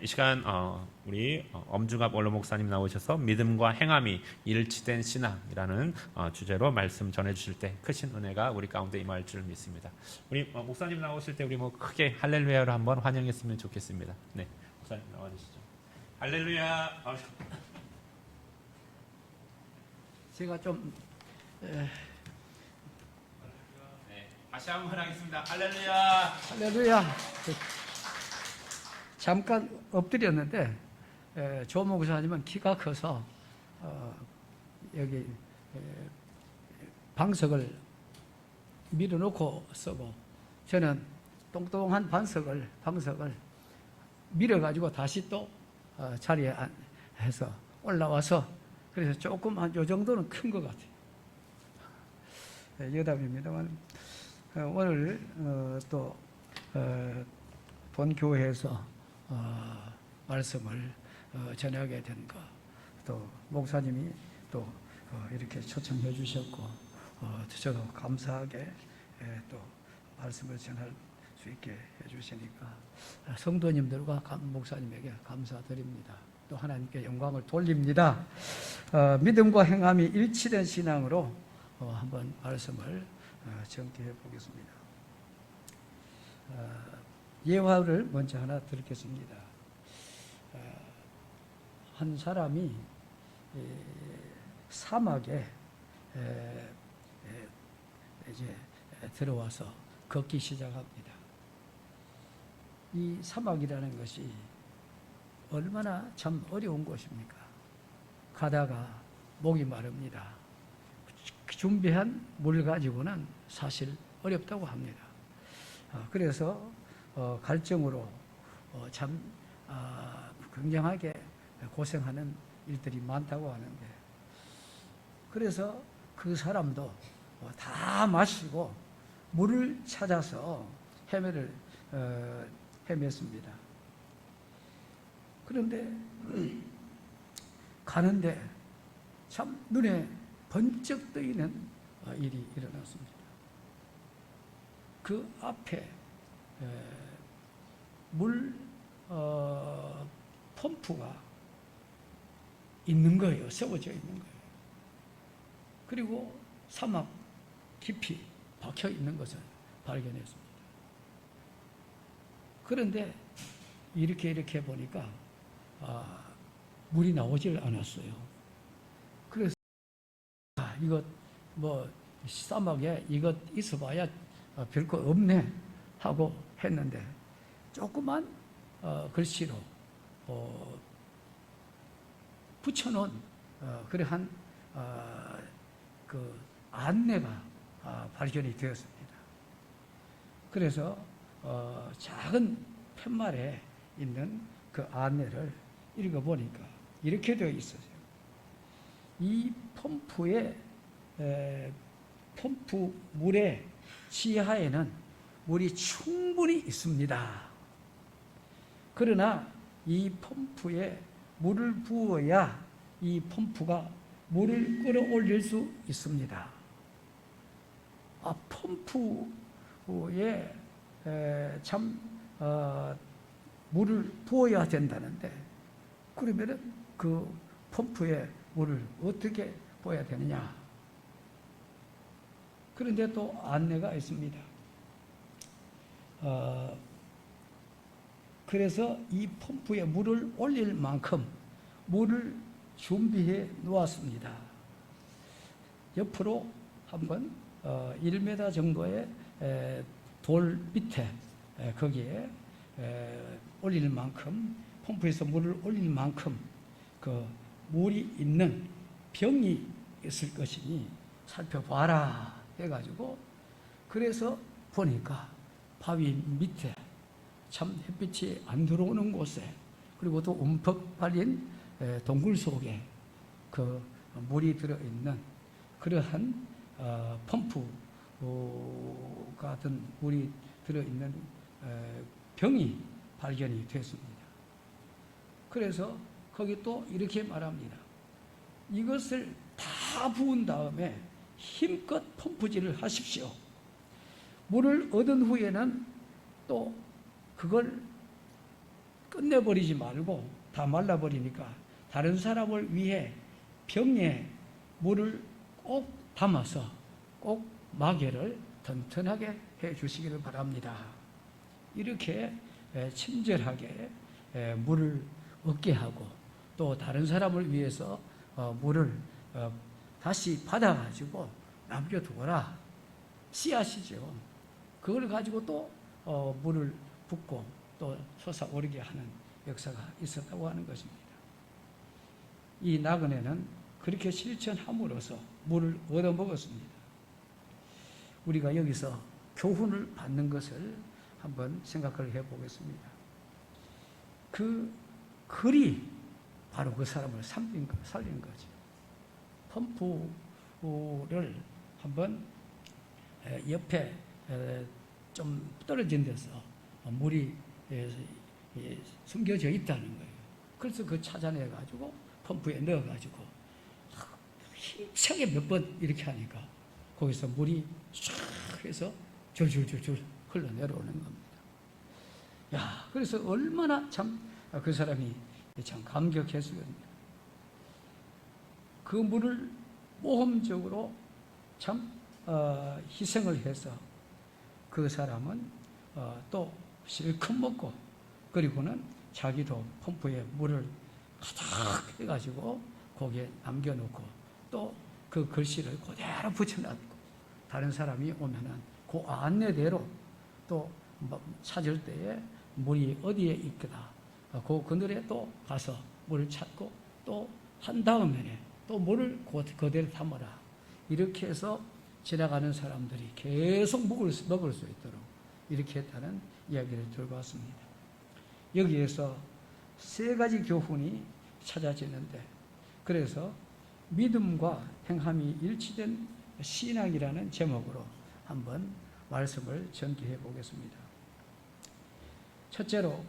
이 시간 우리 엄중갑 원로 목사님 나오셔서 믿음과 행함이 일치된 신앙이라는 주제로 말씀 전해주실 때 크신 은혜가 우리 가운데 임할 줄 믿습니다. 우리 목사님 나오실 때 우리 크게 할렐루야로 한번 환영했으면 좋겠습니다. 네, 목사님 나와주시죠. 할렐루야. 제가 좀 네, 다시 한번 하겠습니다. 할렐루야. 할렐루야. 잠깐 엎드렸는데 조 목사님은 키가 커서 여기 방석을 밀어놓고 쓰고 저는 똥똥한 방석을 밀어가지고 다시 또 자리에 해서 올라와서 그래서 조금 한 요 정도는 큰 것 같아요. 여담입니다만 오늘 또 본 교회에서 말씀을 전하게 된 것, 또 목사님이 또 이렇게 초청해 주셨고 저도 감사하게 또 말씀을 전할 수 있게 해 주시니까 성도님들과 목사님에게 감사드립니다. 또 하나님께 영광을 돌립니다. 믿음과 행함이 일치된 신앙으로 한번 말씀을 전개해 보겠습니다. 예화를 먼저 하나 드리겠습니다. 한 사람이 사막에 이제 들어와서 걷기 시작합니다. 이 사막이라는 것이 얼마나 참 어려운 곳입니까? 가다가 목이 마릅니다. 준비한 물 가지고는 사실 어렵다고 합니다. 그래서 갈증으로 참 굉장하게 고생하는 일들이 많다고 하는데, 그래서 그 사람도 다 마시고 물을 찾아서 헤맸습니다. 그런데 가는데 참 눈에 번쩍 뜨이는 일이 일어났습니다. 그 앞에 물 펌프가 있는 거예요. 세워져 있는 거예요. 그리고 사막 깊이 박혀 있는 것을 발견했습니다. 그런데 이렇게 보니까 물이 나오질 않았어요. 그래서 이것 사막에 이것 있어봐야 별거 없네 하고 했는데, 조그만 글씨로 붙여놓은 그러한 그 안내가 발견이 되었습니다. 그래서 작은 팻말에 있는 그 안내를 읽어보니까 이렇게 되어 있어요. 이 펌프 물의 지하에는 물이 충분히 있습니다. 그러나 이 펌프에 물을 부어야 이 펌프가 물을 끌어올릴 수 있습니다. 펌프에 참 물을 부어야 된다는데, 그러면은 그 펌프에 물을 어떻게 부어야 되느냐? 그런데 또 안내가 있습니다. 그래서 이 펌프에 물을 올릴 만큼 물을 준비해 놓았습니다. 옆으로 한번 1m 정도의 돌 밑에 거기에 올릴 만큼, 펌프에서 물을 올릴 만큼 그 물이 있는 병이 있을 것이니 살펴봐라 해가지고, 그래서 보니까 바위 밑에 참 햇빛이 안 들어오는 곳에, 그리고 또 움푹 팔린 동굴 속에 그 물이 들어있는 그러한 펌프 같은 물이 들어있는 병이 발견이 됐습니다. 그래서 거기 또 이렇게 말합니다. 이것을 다 부은 다음에 힘껏 펌프질을 하십시오. 물을 얻은 후에는 또 그걸 끝내버리지 말고 다 말라버리니까 다른 사람을 위해 병에 물을 꼭 담아서 꼭 마개를 튼튼하게 해 주시기를 바랍니다. 이렇게 친절하게 물을 얻게 하고 또 다른 사람을 위해서 물을 다시 받아가지고 남겨두거라. 씨앗이죠. 그걸 가지고 또 물을 붓고 또 솟아오르게 하는 역사가 있었다고 하는 것입니다. 이 나그네는 그렇게 실천함으로써 물을 얻어먹었습니다. 우리가 여기서 교훈을 받는 것을 한번 생각을 해보겠습니다. 그 글이 바로 그 사람을 살린 거죠. 펌프를 한번 옆에 좀 떨어진 데서 물이 숨겨져 있다는 거예요. 그래서 그 찾아내가지고 펌프에 넣어가지고 힘차게 몇 번 이렇게 하니까 거기서 물이 쫙 해서 줄줄줄줄 흘러내려오는 겁니다. 야, 그래서 얼마나 참 그 사람이 참 감격했습니다. 그 물을 모험적으로 참 희생을 해서 그 사람은 또 실컷 먹고 그리고는 자기도 펌프에 물을 가득 해가지고 거기에 남겨놓고 또 그 글씨를 그대로 붙여놨고 다른 사람이 오면은 그 안내대로 또 찾을 때에 물이 어디에 있거나 그 그늘에 또 가서 물을 찾고 또 한 다음에 또 물을 그대로 담아라. 이렇게 해서 지나가는 사람들이 계속 먹을 수 있도록 이렇게 했다는 이야기를 들고 왔습니다. 여기에서 세 가지 교훈이 찾아지는데 그래서 믿음과 행함이 일치된 신앙이라는 제목으로 한번 말씀을 전개해 보겠습니다. 첫째로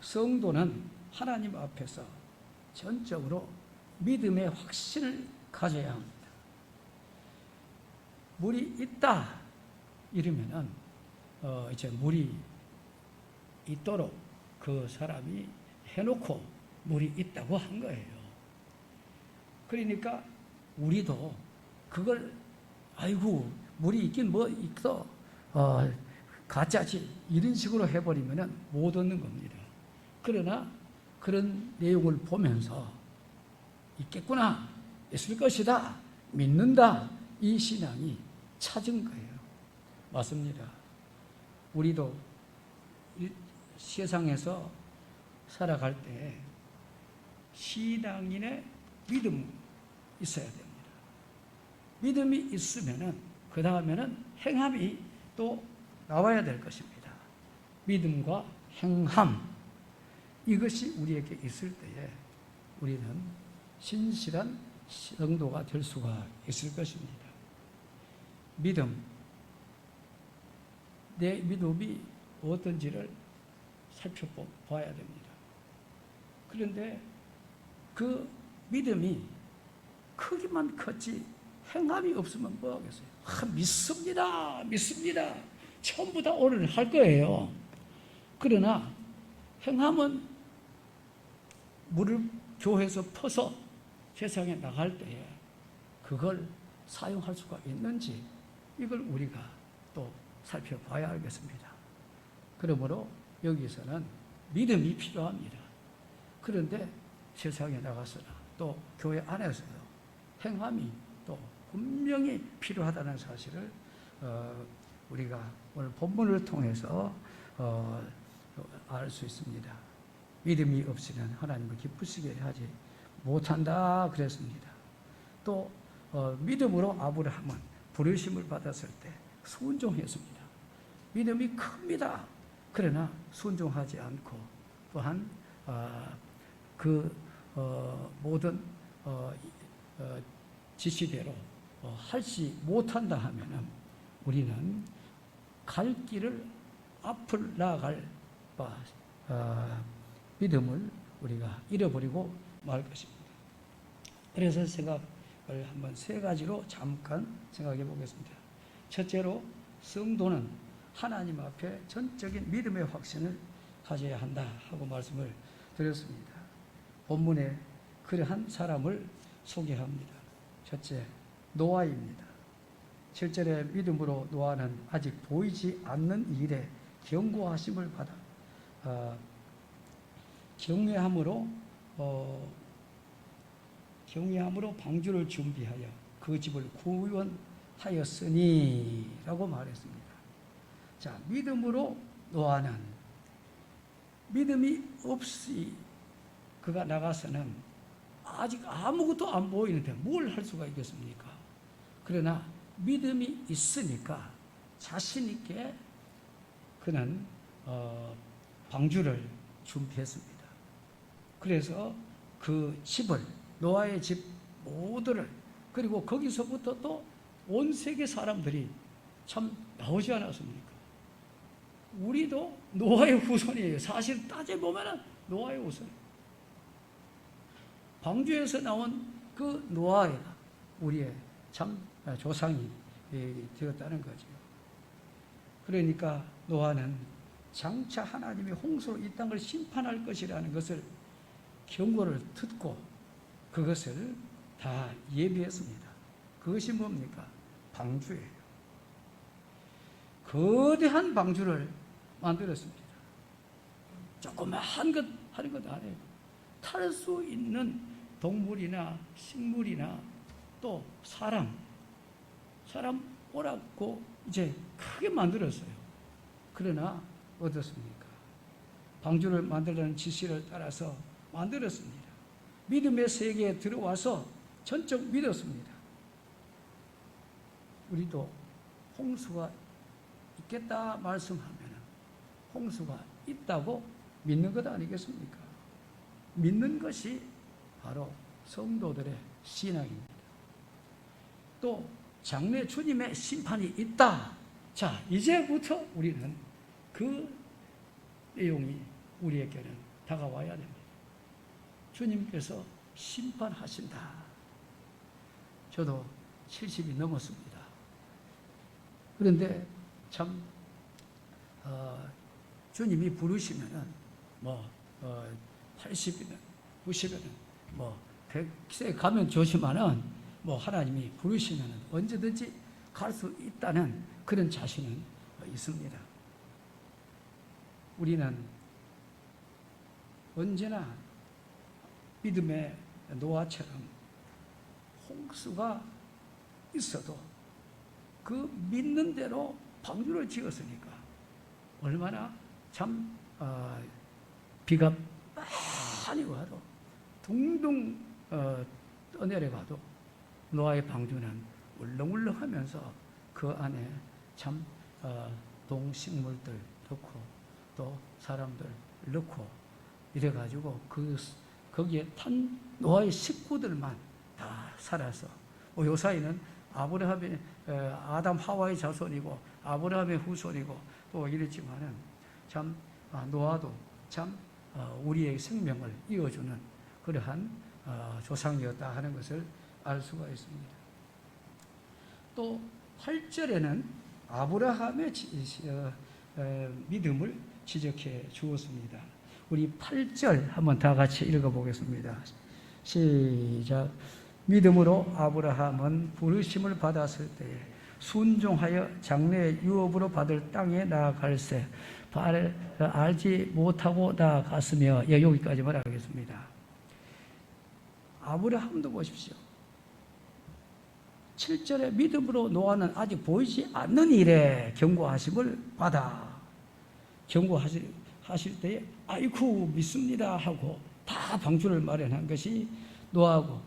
성도는 하나님 앞에서 전적으로 믿음의 확신을 가져야 합니다. 물이 있다 이러면은 이제 물이 있도록 그 사람이 해놓고 물이 있다고 한 거예요. 그러니까 우리도 그걸 아이고 물이 있긴 뭐 있어 가짜지 이런 식으로 해버리면은 못 얻는 겁니다. 그러나 그런 내용을 보면서 있겠구나, 있을 것이다, 믿는다 이 신앙이 찾은 거예요. 맞습니다. 우리도 세상에서 살아갈 때 신앙인의 믿음 있어야 됩니다. 믿음이 있으면은 그 다음에는 행함이 또 나와야 될 것입니다. 믿음과 행함 이것이 우리에게 있을 때에 우리는 신실한 성도가 될 수가 있을 것입니다. 믿음, 내 믿음이 어떤지를 살펴봐야 됩니다. 그런데 그 믿음이 크기만 컸지 행함이 없으면 뭐 하겠어요? 믿습니다. 전부 다 오늘 할 거예요. 그러나 행함은 물을 교회에서 퍼서 세상에 나갈 때에 그걸 사용할 수가 있는지 이걸 우리가 또 살펴봐야 알겠습니다. 그러므로 여기서는 믿음이 필요합니다. 그런데 세상에 나가서나 또 교회 안에서도 행함이 또 분명히 필요하다는 사실을 우리가 오늘 본문을 통해서 알 수 있습니다. 믿음이 없이는 하나님을 기쁘시게 하지 못한다 그랬습니다. 또 믿음으로 아브라함은 부르심을 받았을 때 순종했습니다. 믿음이 큽니다. 그러나 순종하지 않고 또한 그 모든 지시대로 하지 못한다 하면은 우리는 갈 길을 앞을 나아갈 믿음을 우리가 잃어버리고 말 것입니다. 그래서 생각을 한번 세 가지로 잠깐 생각해 보겠습니다. 첫째로 성도는 하나님 앞에 전적인 믿음의 확신을 가져야 한다 하고 말씀을 드렸습니다. 본문에 그러한 사람을 소개합니다. 첫째, 노아입니다. 7절에 믿음으로 노아는 아직 보이지 않는 일에 경고하심을 받아 경외함으로 방주를 준비하여 그 집을 구원하였으니 라고 말했습니다. 자, 믿음으로 노아는 믿음이 없이 그가 나가서는 아직 아무것도 안 보이는데 뭘 할 수가 있겠습니까? 그러나 믿음이 있으니까 자신 있게 그는 방주를 준비했습니다. 그래서 그 집을, 노아의 집 모두를, 그리고 거기서부터 또 온 세계 사람들이 참 나오지 않았습니까? 우리도 노아의 후손이에요. 사실 따져보면 노아의 후손. 방주에서 나온 그 노아가 우리의 참 조상이 되었다는 거죠. 그러니까 노아는 장차 하나님이 홍수로 이 땅을 심판할 것이라는 것을 경고를 듣고 그것을 다 예비했습니다. 그것이 뭡니까? 방주예요. 거대한 방주를 만들었습니다. 조그마한 것 하는 것 아니에요. 탈 수 있는 동물이나 식물이나 또 사람 오라고 이제 크게 만들었어요. 그러나 어떻습니까? 방주를 만들라는 지시를 따라서 만들었습니다. 믿음의 세계에 들어와서 전적 믿었습니다. 우리도 홍수가 있겠다 말씀하면 홍수가 있다고 믿는 것 아니겠습니까? 믿는 것이 바로 성도들의 신앙입니다. 또 장래 주님의 심판이 있다. 자, 이제부터 우리는 그 내용이 우리에게는 다가와야 됩니다. 주님께서 심판하신다. 저도 70이 넘었습니다. 그런데 참 주님이 부르시면은 80이든 90이든 100세 가면 좋지만은 하나님이 부르시면은 언제든지 갈 수 있다는 그런 자신은 있습니다. 우리는 언제나 믿음의 노아처럼 홍수가 있어도 그 믿는 대로 방주를 지었으니까 얼마나 참 비가 많이 와도 둥둥 떠내려가도 노아의 방주는 울렁울렁하면서 그 안에 참 동식물들 넣고 또 사람들 넣고 이래가지고 거기에 탄 노아의 식구들만 다 살아서 요 사이는 아브라함의 아담 하와의 자손이고 아브라함의 후손이고 또 이랬지만은 참 노아도 참 우리의 생명을 이어주는 그러한 조상이었다 하는 것을 알 수가 있습니다. 또 8절에는 아브라함의 믿음을 지적해 주었습니다. 우리 8절 한번 다 같이 읽어보겠습니다. 시작. 믿음으로 아브라함은 부르심을 받았을 때에 순종하여 장래의 유업으로 받을 땅에 나아갈새 알지 못하고 나아갔으며, 여기까지만 하겠습니다. 아브라함도 보십시오. 7절에 믿음으로 노아는 아직 보이지 않는 일에 경고하심을 받아. 경고하실 때에 아이쿠 믿습니다 하고 다 방주를 마련한 것이 노아고,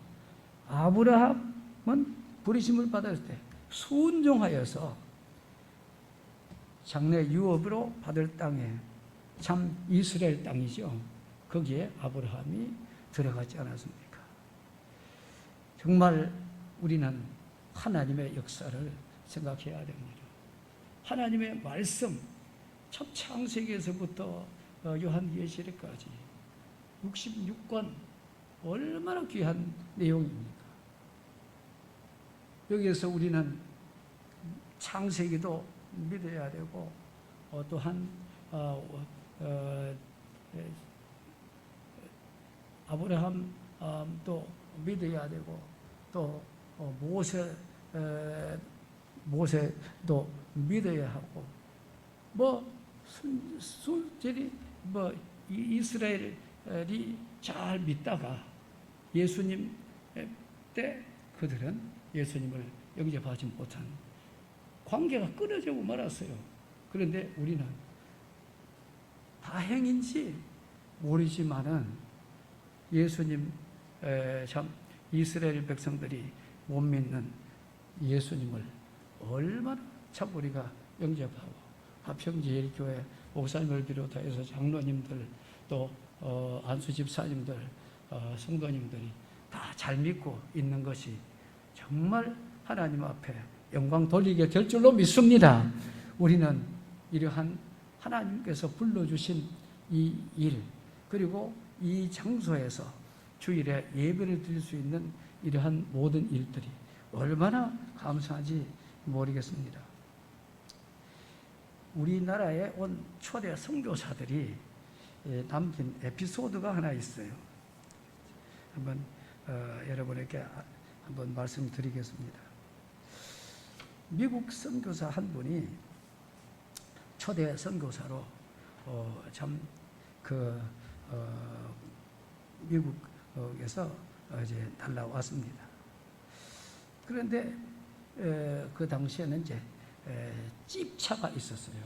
아브라함은 부르심을 받았을 때 순종하여서 장래 유업으로 받을 땅에, 참 이스라엘 땅이죠. 거기에 아브라함이 들어가지 않았습니까? 정말 우리는 하나님의 역사를 생각해야 됩니다. 하나님의 말씀, 첫 창세기에서부터 요한계시록까지 66권 얼마나 귀한 내용입니까? 여기에서 우리는 창세기도 믿어야 되고 또한 아브라함도 믿어야 되고 또 모세도 믿어야 하고 순전히 이스라엘이 잘 믿다가 예수님 때 그들은 예수님을 영접하지 못한 관계가 끊어지고 말았어요. 그런데 우리는 다행인지 모르지만은 예수님 참 이스라엘 백성들이 못 믿는 예수님을 얼마나 참 우리가 영접하고 화평제일교회 목사님을 비롯해서 장로님들 또 안수 집사님들 성도님들이 다 잘 믿고 있는 것이 정말 하나님 앞에 영광 돌리게 될 줄로 믿습니다. 우리는 이러한 하나님께서 불러주신 이 일 그리고 이 장소에서 주일에 예배를 드릴 수 있는 이러한 모든 일들이 얼마나 감사한지 모르겠습니다. 우리나라에 온 초대 선교사들이 남긴 에피소드가 하나 있어요. 한번 여러분에게 한번 말씀드리겠습니다. 미국 선교사 한 분이 초대 선교사로 미국에서 이제 날라왔습니다. 그런데 그 당시에는 이제 찝차가 있었어요.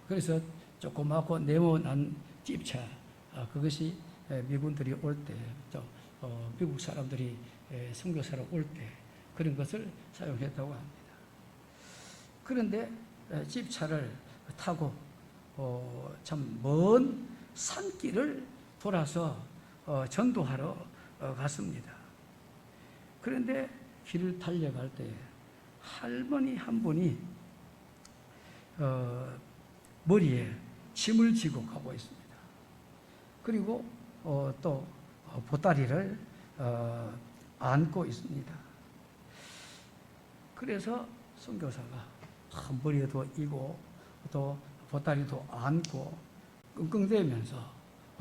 그래서 조그맣고 네모난 찝차 그것이 미군들이 올 때 또 미국 사람들이 선교사로 올 때 그런 것을 사용했다고 합니다. 그런데 찝차를 타고 참 먼 산길을 돌아서 전도하러 갔습니다. 그런데 길을 달려갈 때 할머니 한 분이 머리에 짐을 지고 가고 있습니다. 그리고 또 보따리를 안고 있습니다. 그래서 선교사가 머리에도 이고 또 보따리도 안고 끙끙대면서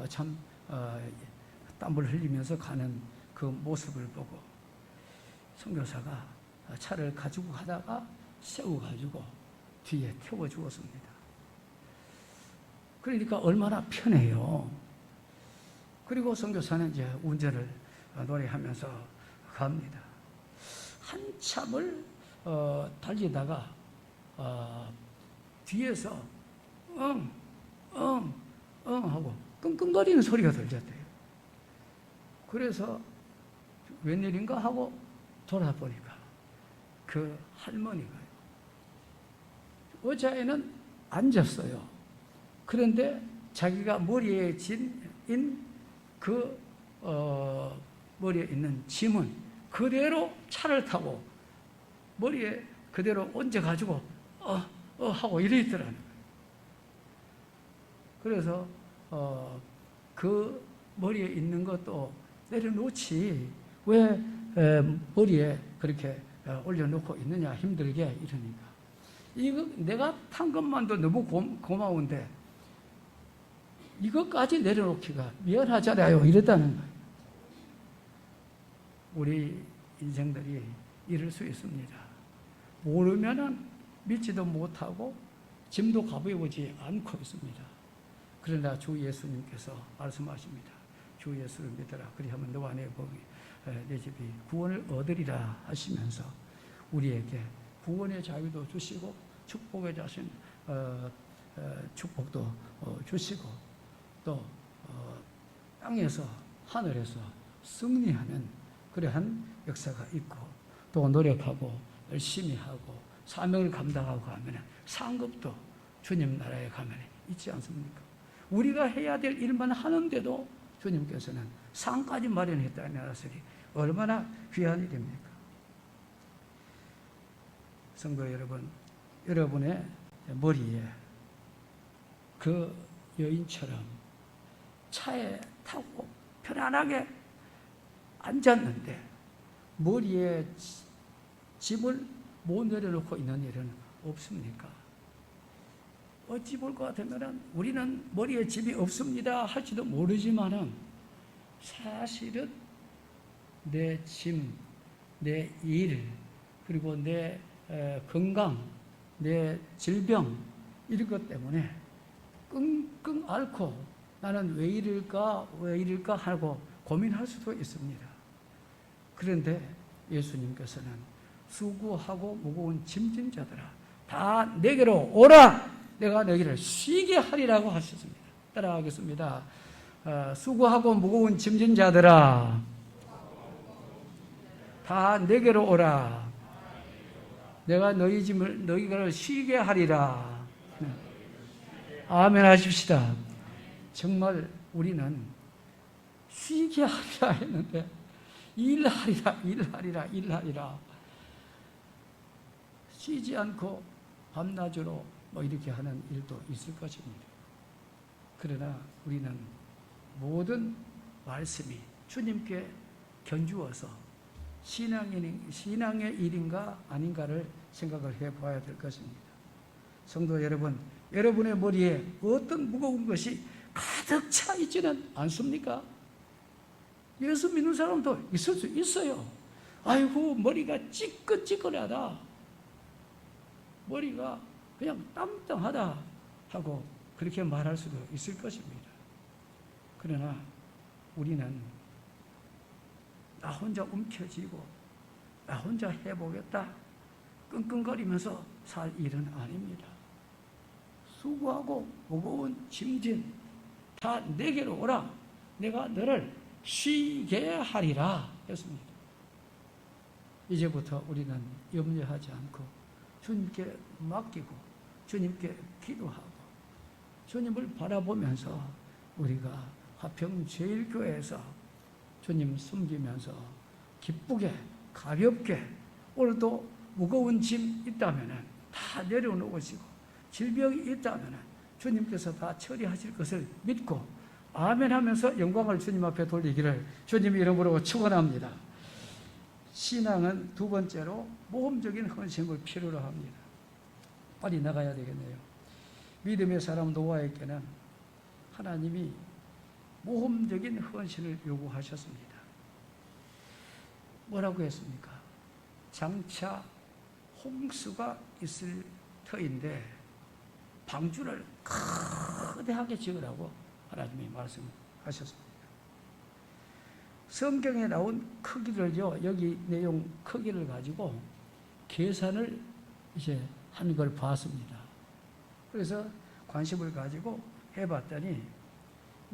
참 땀을 흘리면서 가는 그 모습을 보고 선교사가 차를 가지고 가다가 세워가지고 뒤에 태워 주었습니다. 그러니까 얼마나 편해요. 그리고 선교사는 이제 운전을 노래하면서 갑니다. 한참을 달리다가 뒤에서 하고 끙끙거리는 소리가 들렸대요. 그래서 웬일인가 하고 돌아보니까 그 할머니가요. 의자에는 앉았어요. 그런데 자기가 머리에 머리에 있는 짐은 그대로 차를 타고 머리에 그대로 얹어가지고 하고 이래 있더라는 거예요. 그래서 그 머리에 있는 것도 내려놓지 왜 머리에 그렇게 올려놓고 있느냐 힘들게 이러니까 이거 내가 탄 것만도 너무 고마운데 이것까지 내려놓기가 미안하잖아요 이랬다는 거예요. 우리 인생들이 이럴 수 있습니다. 모르면은 믿지도 못하고 짐도 가벼워지 않고 있습니다. 그러나 주 예수님께서 말씀하십니다. 주 예수를 믿어라. 그리하면 너와 내 집이 구원을 얻으리라 하시면서 우리에게 구원의 자유도 주시고 축복의 자신 축복도 주시고 또 땅에서 하늘에서 승리하는 그러한 역사가 있고 또 노력하고 열심히 하고 사명을 감당하고 하면 상급도 주님 나라에 가면 있지 않습니까? 우리가 해야 될 일만 하는데도 주님께서는 상까지 마련했다는 것이 얼마나 귀한 일입니까? 성도 여러분, 여러분의 머리에 그 여인처럼 차에 타고 편안하게 앉았는데 머리에 짐을 못 내려놓고 있는 일은 없습니까? 어찌 볼 것 같으면 우리는 머리에 짐이 없습니다 할지도 모르지만은 사실은 내 짐, 내 일, 그리고 내 건강, 내 질병 이런 것 때문에 끙끙 앓고 나는 왜 이럴까 하고 고민할 수도 있습니다. 그런데 예수님께서는 수고하고 무거운 짐진 자들아 다 내게로 오라 내가 너희를 쉬게 하리라고 하셨습니다. 따라하겠습니다. 수고하고 무거운 짐진 자들아 다 내게로 오라 내가 너희 짐을 너희를 쉬게 하리라. 아멘 하십시다. 정말 우리는 쉬게 하리라 했는데 일하리라 쉬지 않고 밤낮으로 뭐 이렇게 하는 일도 있을 것입니다. 그러나 우리는 모든 말씀이 주님께 견주어서 신앙의 일인가 아닌가를 생각을 해봐야 될 것입니다. 성도 여러분, 여러분의 머리에 어떤 무거운 것이 가득 차 있지는 않습니까? 예수 믿는 사람도 있을 수 있어요. 아이고 머리가 찌끈찌끈하다, 머리가 그냥 땀땀하다 하고 그렇게 말할 수도 있을 것입니다. 그러나 우리는 나 혼자 움켜쥐고 나 혼자 해보겠다 끙끙거리면서 살 일은 아닙니다. 수고하고 무거운 짐진 다 내게로 오라 내가 너를 쉬게 하리라 했습니다. 이제부터 우리는 염려하지 않고 주님께 맡기고 주님께 기도하고 주님을 바라보면서 우리가 화평제일교회에서 주님 숨기면서 기쁘게 가볍게 오늘도 무거운 짐 있다면 다 내려놓으시고 질병이 있다면 주님께서 다 처리하실 것을 믿고 아멘 하면서 영광을 주님 앞에 돌리기를 주님 이름으로 축원합니다. 신앙은 두 번째로 모험적인 헌신을 필요로 합니다. 빨리 나가야 되겠네요. 믿음의 사람 노아에게는 하나님이 모험적인 헌신을 요구하셨습니다. 뭐라고 했습니까? 장차 홍수가 있을 터인데 방주를 거대하게 지으라고 하나님이 말씀하셨습니다. 성경에 나온 크기를요, 여기 내용 크기를 가지고 계산을 이제 한 걸 봤습니다. 그래서 관심을 가지고 해봤더니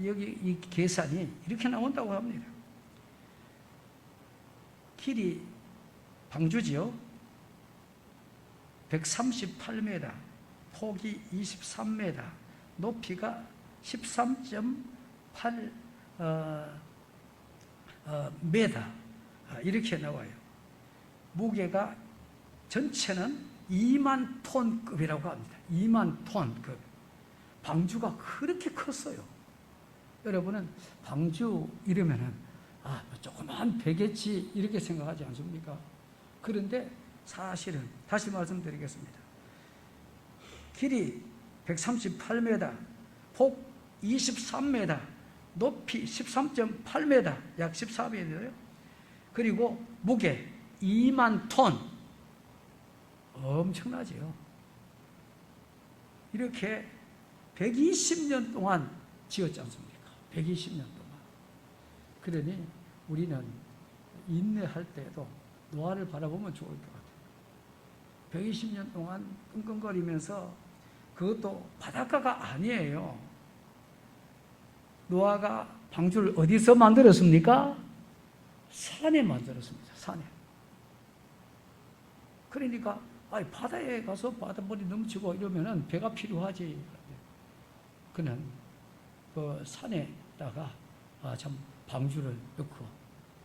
여기 이 계산이 이렇게 나온다고 합니다. 길이 방주지요. 138m, 폭이 23m, 높이가 13.8 메다 이렇게 나와요. 무게가 전체는 2만 톤급이라고 합니다. 2만 톤급. 방주가 그렇게 컸어요. 여러분은 방주 이러면은 조그만 배겠지 이렇게 생각하지 않습니까? 그런데 사실은 다시 말씀드리겠습니다. 길이 138m, 폭 23m, 높이 13.8m, 약 14m예요. 그리고 무게 2만 톤. 엄청나지요. 이렇게 120년 동안 지었지 않습니까? 120년 동안. 그러니 우리는 인내할 때에도 노아를 바라보면 좋을 것 같아요. 120년 동안 끙끙거리면서 그것도 바닷가가 아니에요. 노아가 방주를 어디서 만들었습니까? 산에 만들었습니다. 산에. 그러니까 바다에 가서 바닷물이 넘치고 이러면은 배가 필요하지. 그는 그 산에다가 참 방주를 넣고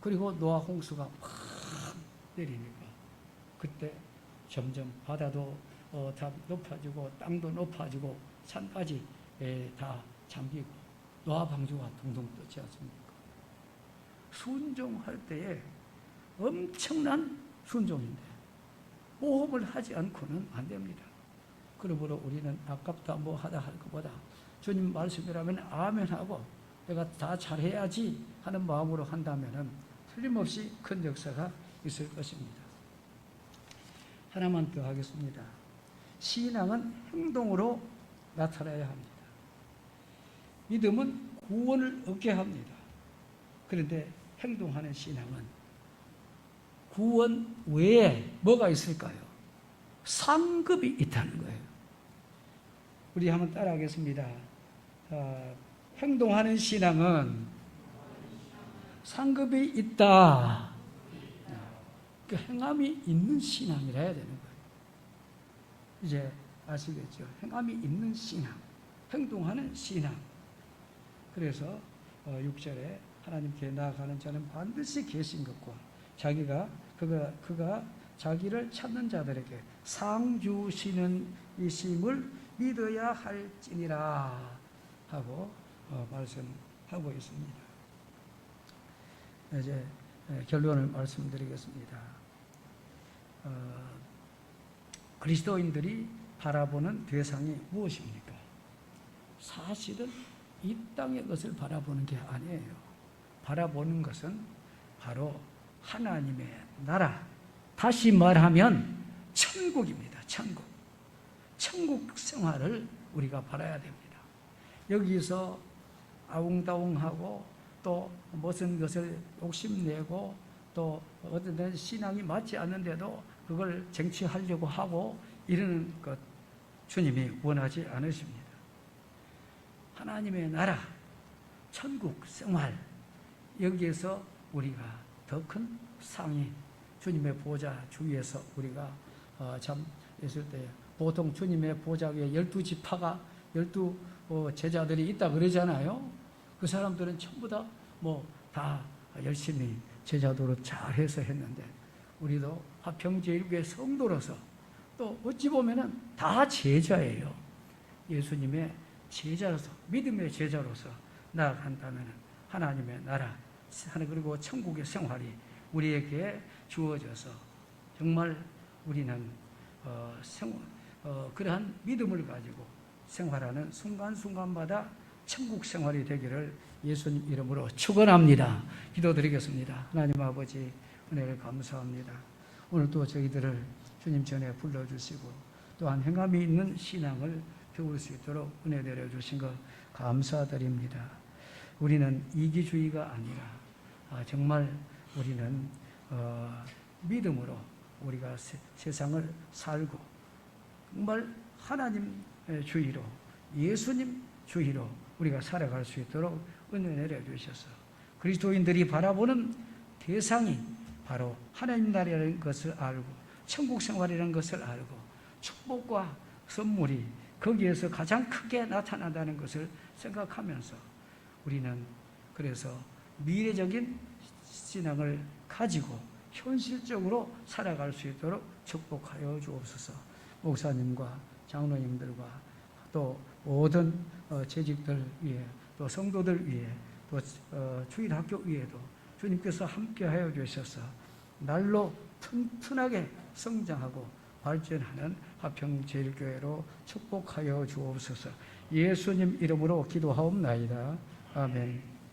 그리고 노아 홍수가 막 내리니까 그때 점점 바다도 다 높아지고 땅도 높아지고 산까지 다 잠기고 노아 방주가 둥둥 떠지 않습니까? 순종할 때에 엄청난 순종인데 모험을 하지 않고는 안 됩니다. 그러므로 우리는 아깝다 뭐 하다 할 것보다 주님 말씀이라면 아멘하고 내가 다 잘해야지 하는 마음으로 한다면 틀림없이 큰 역사가 있을 것입니다. 하나만 더 하겠습니다. 신앙은 행동으로 나타나야 합니다. 믿음은 구원을 얻게 합니다. 그런데 행동하는 신앙은 구원 외에 뭐가 있을까요? 상급이 있다는 거예요. 우리 한번 따라하겠습니다. 행동하는 신앙은 상급이 있다. 그 행함이 있는 신앙이라 해야 되는 거예요. 이제 아시겠죠? 행함이 있는 신앙, 행동하는 신앙. 그래서 6절에 하나님께 나아가는 자는 반드시 계신 것과 그가 자기를 찾는 자들에게 상 주시는 이심을 믿어야 할지니라 하고 말씀하고 있습니다. 이제 결론을 말씀드리겠습니다. 그리스도인들이 바라보는 대상이 무엇입니까? 사실은 이 땅의 것을 바라보는 게 아니에요. 바라보는 것은 바로 하나님의 나라, 다시 말하면 천국입니다. 천국. 천국 생활을 우리가 바라야 됩니다. 여기서 아웅다웅하고 또 무슨 것을 욕심내고 또 어떤 데는 신앙이 맞지 않는데도 그걸 쟁취하려고 하고 이러는 것 주님이 원하지 않으십니다. 하나님의 나라, 천국 생활, 여기에서 우리가 더 큰 상이 주님의 보좌 주위에서 우리가 참 있을 때 보통 주님의 보좌 위에 12지파가 12 제자들이 있다 그러잖아요. 그 사람들은 전부 다 다 열심히 제자도로 잘해서 했는데 우리도 화평제일교회 성도로서 또 어찌 보면은 다 제자예요. 예수님의 제자로서 믿음의 제자로서 나아간다면 하나님의 나라 그리고 천국의 생활이 우리에게 주어져서 정말 우리는 그러한 믿음을 가지고 생활하는 순간순간마다 천국 생활이 되기를 예수님 이름으로 축원합니다. 기도드리겠습니다. 하나님 아버지 은혜를 감사합니다. 오늘 또 저희들을 주님 전에 불러주시고 또한 행함이 있는 신앙을 배울 수 있도록 은혜 내려주신 것 감사드립니다. 우리는 이기주의가 아니라 정말 우리는 믿음으로 우리가 세상을 살고 정말 하나님 주의로 예수님 주의로 우리가 살아갈 수 있도록 은혜 내려주셔서 그리스도인들이 바라보는 대상이 바로 하나님 나라라는 것을 알고 천국 생활이라는 것을 알고 축복과 선물이 거기에서 가장 크게 나타난다는 것을 생각하면서 우리는 그래서 미래적인 신앙을 가지고 현실적으로 살아갈 수 있도록 축복하여 주옵소서. 목사님과 장로님들과 또 모든 재직들 위해 또 성도들 위해 또 주일학교 위에도 주님께서 함께하여 주셔서 날로 튼튼하게 성장하고 발전하는 화평제일교회로 축복하여 주옵소서. 예수님 이름으로 기도하옵나이다. 아멘.